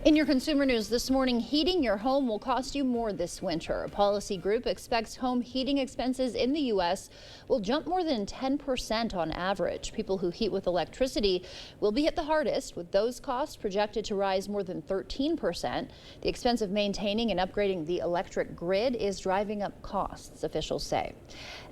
In your consumer news this morning, heating your home will cost you more this winter. A policy group expects home heating expenses in the U.S. will jump more than 10% on average. People who heat with electricity will be hit the hardest, with those costs projected to rise more than 13%. The expense of maintaining and upgrading the electric grid is driving up costs, officials say.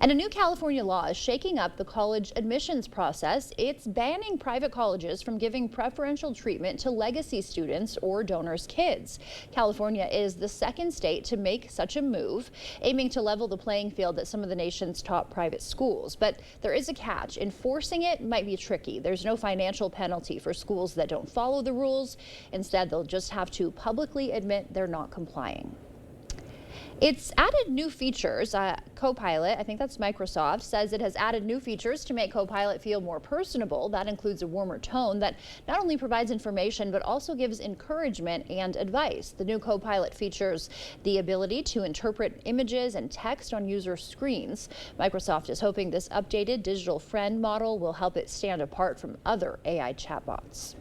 And a new California law is shaking up the college admissions process. It's banning private colleges from giving preferential treatment to legacy students or donors' kids. California is the second state to make such a move, aiming to level the playing field at some of the nation's top private schools. But there is a catch. Enforcing it might be tricky. There's no financial penalty for schools that don't follow the rules. Instead, they'll just have to publicly admit they're not complying. It's added new features. Copilot, I think that's Microsoft, says it has added new features to make Copilot feel more personable. That includes a warmer tone that not only provides information, but also gives encouragement and advice. The new Copilot features the ability to interpret images and text on user screens. Microsoft is hoping this updated digital friend model will help it stand apart from other AI chatbots.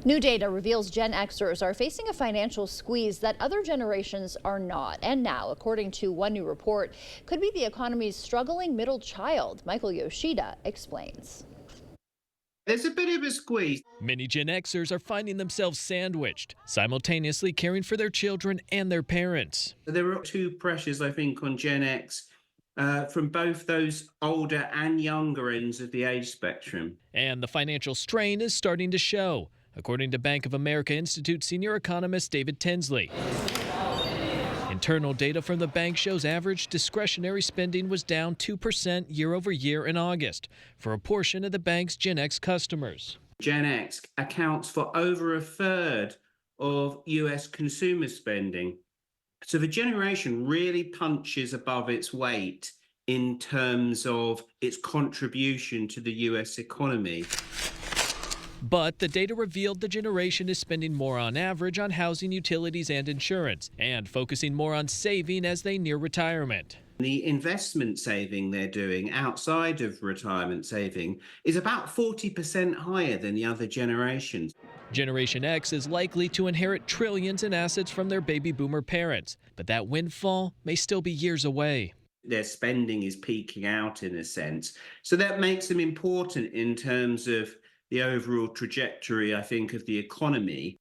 New data reveals Gen Xers are facing a financial squeeze that other generations are not. And now, according to one new report, could be the economy's struggling middle child. Michael Yoshida explains. There's a bit of a squeeze. Many Gen Xers are finding themselves sandwiched, simultaneously caring for their children and their parents. There are two pressures, I think, on Gen X from both those older and younger ends of the age spectrum. And the financial strain is starting to show, according to Bank of America Institute senior economist David Tinsley. Internal data from the bank shows average discretionary spending was down 2% year over year in August for a portion of the bank's Gen X customers. Gen X accounts for over a third of U.S. consumer spending. So the generation really punches above its weight in terms of its contribution to the U.S. economy. But the data revealed the generation is spending more on average on housing, utilities, and insurance, and focusing more on saving as they near retirement. The investment saving they're doing outside of retirement saving is about 40% higher than the other generations. Generation X is likely to inherit trillions in assets from their baby boomer parents, but that windfall may still be years away. Their spending is peaking out in a sense. So that makes them important in terms of the overall trajectory, I think, of the economy.